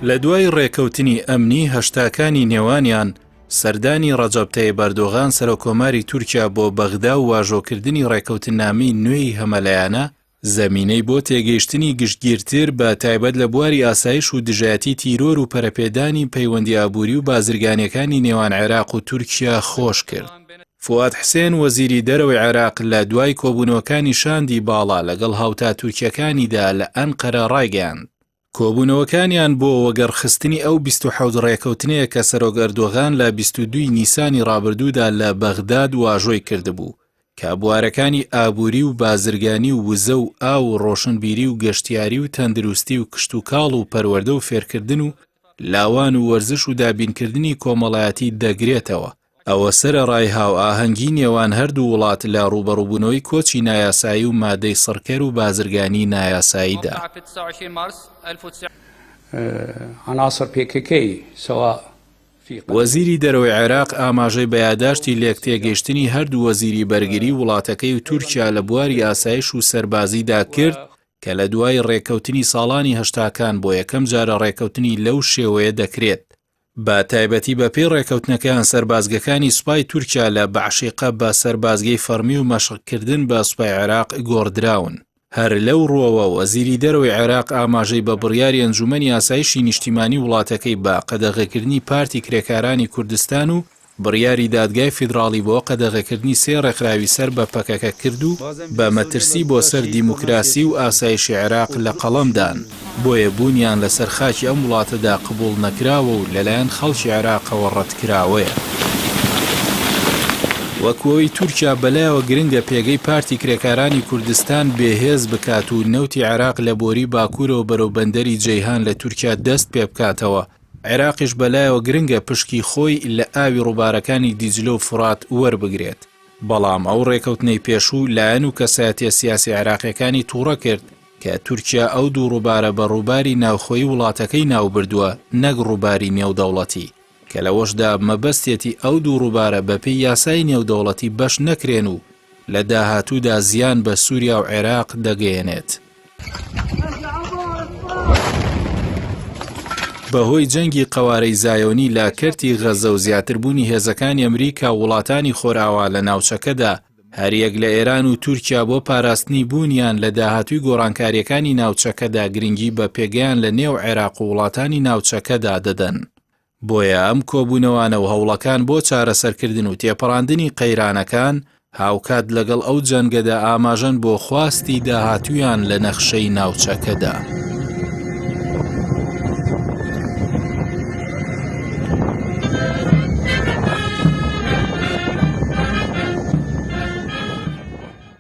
لە دوای ڕێکەوتنی ئەمنی هەشتاکانی نێوانیان سەردانی ڕەجەب تایب ئەردۆغان سەرۆکۆماری تورکیا بۆ بەغدا و واژۆکردنی ڕێکەوتنامەی نوێی هەمەلایانە زەمینەی بۆ تێگەیشتنی گشتگیرتر بە تایبەت لە بواری ئاسایش و دژایەتی تیرۆر و پەرەپێدانی پەیوەندی ئابووری و بازرگانیەکانی نێوان عێراق و تورکیا خۆش کرد. فواد حسێن وەزیری دەرەوەی عێراق لە دوای کۆبوونەوەکانی شاندی باڵا لەگەڵ هاوتا تورکیەکانیدا لە ئەنقەرە ڕایگەیاند. کۆبوونەوەکانیان بۆ وەگەڕخستنی ئەو 27 ڕێکەوتنەیە کە سەرۆک ئەردۆغان لە 22 نیسانی ڕابردوودا لە بەغداد واژۆی کردبوو کە بوارەکانی ئابووری و بازرگانی و وزە و ئاو و ڕۆشنبیری و گەشتیاری و تەندروستی و کشت و کاڵ و پەروەردە و فێرکردن و لاوان و وەرزش و دابینکردنی کۆمەڵایەتی دەگرێتەوە. ئەوە سەرەڕای هاو ئاهەنگی نێوان هەردوو وڵات لە ڕوبەڕووبوونەوەی کۆچی نایاسایی و مادەی سڕکەر و بازرگانی نایاساییدا. عناصر PKK سواء وەزیری دەرەوەی عێراق ئاماژەی بەیاداشتی لێکتێگەیشتنی هەردوو وەزیری بەرگری وڵاتەکەی و تورکیا لە بواری ئاسایش و سەربازیدا کرد کە لە دوای ڕێکەوتنی ساڵانی هەشتاکان بۆ یەکەم جارە ڕێکەوتنی لەو شێوەیە دەکرێت. بە تایبەتی بە پێی ڕێکەوتنەکان سەربازگەکانی سوپای تورکیا لە بەعشیقە بە سەربازگەی فەرمی و مەشقکردن بە سوپای عێراق گۆڕدراون. هەر لەو ڕۆوە وەزیری دەرەوەی عێراق ئاماژەی بە بڕیاری ئەنجومەنی ئاسایشی نیشتیمانی وڵاتەکەی بە قەدەغەکردنی پارتی کرێکارانی کوردستان و بڕیاری دادگای فیدراڵی بۆ قەدەغەکردنی سێ ڕێکخراوی سەر بە پەکەکە کرد و بە مەترسی بۆ سەر دیموکراسی و ئاسایشی عێراق لە قەڵەمدان. بۆیە بوونیان لەسەر خاکی ئەم وڵاتەدا قبوڵ نەکراوە و لەلایەن خەڵکی عێراقەوە ڕەتکراوەیە. وەکوەوەی تورکیا بەلایەوە گرنگە پێگەی پارتی کرێکارانی کوردستان بێهێز بکات و نەوتی عێراق لە بۆری باکوورەوە بەرەو بەندەری جەیهان لە تورکیا دەست پێ بکاتەوە. عێراقیش بەلایەوە گرنگە پشکی خۆی لە ئاوی ڕووبارەکانی دیجلە و فرات وەربگرێت. بەڵام ئەو ڕێکەوتنەی پێشوو لایەن و کەسایەتیە سیاسی عێراقیەکانی تووڕە کرد کە تورکیا ئەو دوو ڕووبارە بە ڕووباری ناوخۆیی وڵاتەکەی ناوبردووە نەک ڕووباری نێودەوڵەتی کە لەوەشدا مەبەستێتی ئەو دوو ڕووبارە بەپێی یاسای نێودەوڵەتی بەش نەکرێن و لە داهاتوودا زیان بە سووریا و عێراق دەگەیەنێت. بەهۆی جەنگی قەوارەی زایۆنی لا کەرتی غەزە و زیاتربوونی هێزەکانی ئەمریکا وڵاتانی خۆراوا لە ناوچەکەدا هەریەک لە ئێران و تورکیا بۆ پاراستنی بوونیان لە داهاتووی گۆڕانکاریەکانی ناوچەکەدا گرنگی بە پێگەیان لە نێو عێراق و وڵاتانی ناوچەکەدا دەدەن. بۆیە ئەم کۆبوونەوانە و هەوڵەکان بۆ چارەسەرکردن و تێپەڕاندنی قەیرانەکان هاوکات لەگەڵ ئەو جەنگەدا ئاماژەن بۆ خواستی داهاتوویان لە نەخشەی ناوچەکەدا.